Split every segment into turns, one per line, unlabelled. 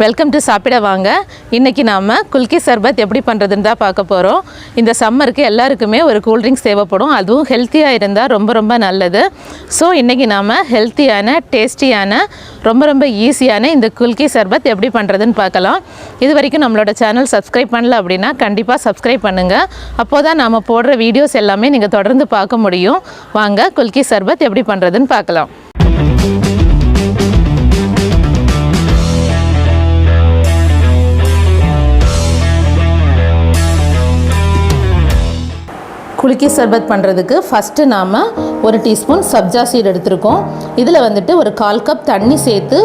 Welcome to சாப்பிட வாங்க. இன்றைக்கி நாம் குல்கி சர்பத் எப்படி பண்ணுறதுன்னு தான் பார்க்க போகிறோம். இந்த சம்மருக்கு எல்லாருக்குமே ஒரு கூல்ட்ரிங்க்ஸ் தேவைப்படும், அதுவும் ஹெல்த்தியாக இருந்தால் ரொம்ப நல்லது. ஸோ இன்றைக்கி நாம் ஹெல்த்தியான டேஸ்டியான ரொம்ப ஈஸியான இந்த குல்கி சர்பத் எப்படி பண்ணுறதுன்னு பார்க்கலாம். இது வரைக்கும் நம்மளோட சேனல் சப்ஸ்கிரைப் பண்ணல அப்படின்னா கண்டிப்பாக சப்ஸ்கிரைப் பண்ணுங்கள். அப்போது தான் நாம் போடுற வீடியோஸ் எல்லாமே நீங்கள் தொடர்ந்து பார்க்க முடியும். வாங்க குல்கி சர்பத் எப்படி பண்ணுறதுன்னு பார்க்கலாம். குலுக்கி சர்பத் பண்ணுறதுக்கு ஃபஸ்ட்டு நாம் ஒரு டீஸ்பூன் சப்ஜா சீட் எடுத்துருக்கோம். இதில் வந்துட்டு ஒரு 1/4 கப் தண்ணி சேர்த்து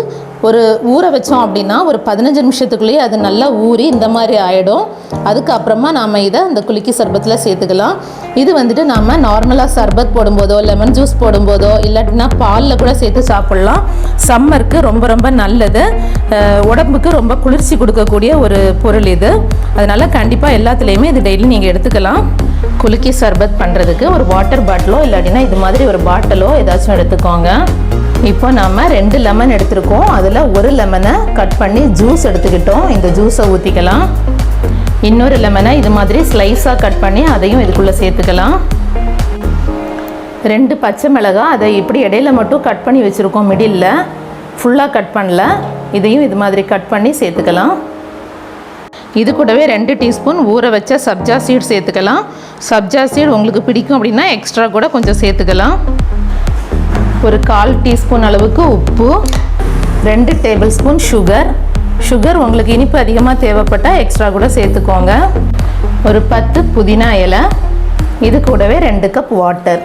ஒரு ஊற வச்சோம் அப்படின்னா ஒரு 15 நிமிஷத்துக்குள்ளேயே அது நல்லா ஊறி இந்த மாதிரி ஆகிடும். அதுக்கப்புறமா நாம் இதை இந்த குலுக்கி சர்பத்தில் சேர்த்துக்கலாம். இது வந்துட்டு நாம் நார்மலாக சர்பத் போடும்போதோ லெமன் ஜூஸ் போடும்போதோ இல்லாட்டினா பாலில் கூட சேர்த்து சாப்பிட்லாம். சம்மருக்கு ரொம்ப நல்லது, உடம்புக்கு ரொம்ப குளிர்ச்சி கொடுக்கக்கூடிய ஒரு பொருள் இது. அதனால் கண்டிப்பாக எல்லாத்துலேயுமே இது டெய்லி நீங்கள் எடுத்துக்கலாம். குலுக்கி சர்பத் பண்ணுறதுக்கு ஒரு வாட்டர் பாட்டிலோ இல்லாட்டினா இது மாதிரி ஒரு பாட்டிலோ ஏதாச்சும் எடுத்துக்கோங்க. இப்போ நாம் 2 லெமன் எடுத்துருக்கோம். அதில் ஒரு லெமனை கட் பண்ணி ஜூஸ் எடுத்துக்கிட்டோம். இந்த ஜூஸை ஊற்றிக்கலாம். இன்னொரு லெமனை இது மாதிரி ஸ்லைஸாக கட் பண்ணி அதையும் இதுக்குள்ளே சேர்த்துக்கலாம். 2 பச்சை மிளகாய் அதை இப்படி இடையில மட்டும் கட் பண்ணி வச்சுருக்கோம், மிடில் ஃபுல்லாக கட் பண்ணல. இதையும் இது மாதிரி கட் பண்ணி சேர்த்துக்கலாம். இது கூடவே 2 டீஸ்பூன் ஊற வச்ச சப்ஜா சீட் சேர்த்துக்கலாம். சப்ஜா சீட் உங்களுக்கு பிடிக்கும் அப்படின்னா எக்ஸ்ட்ரா கூட கொஞ்சம் சேர்த்துக்கலாம். ஒரு 1/4 டீஸ்பூன் அளவுக்கு உப்பு, 2 டேபிள் ஸ்பூன் சுகர் உங்களுக்கு இனிப்பு அதிகமாக தேவைப்பட்டால் எக்ஸ்ட்ரா கூட சேர்த்துக்கோங்க. ஒரு 10 புதினா இலை, இது கூடவே 2 கப் வாட்டர்.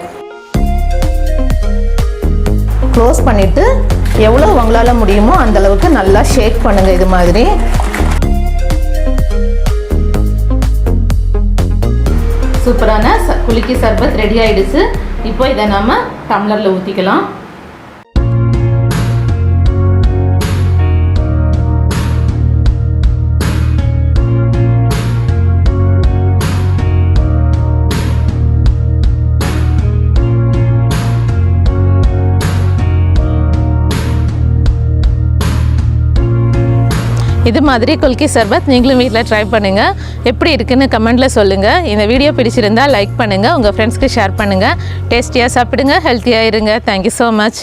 க்ளோஸ் பண்ணிவிட்டு எவ்வளோ உங்களால் முடியுமோ அந்தளவுக்கு நல்லா ஷேக் பண்ணுங்கள். இது மாதிரி சூப்பரான குலுக்கி சர்பத் ரெடி ஆயிடுச்சு. இப்போ இதை நம்ம டம்ளரில் ஊற்றிக்கலாம். இது மாதிரி குல்கி சர்பத் நீங்களும் வீட்டில் ட்ரை பண்ணுங்கள். எப்படி இருக்குன்னு கமெண்ட்டில் சொல்லுங்கள். இந்த வீடியோ பிடிச்சிருந்தால் லைக் பண்ணுங்கள், உங்கள் ஃப்ரெண்ட்ஸ்க்கு ஷேர் பண்ணுங்கள். டேஸ்டியாக சாப்பிடுங்க, ஹெல்த்தியாக இருங்க. Thank you so much.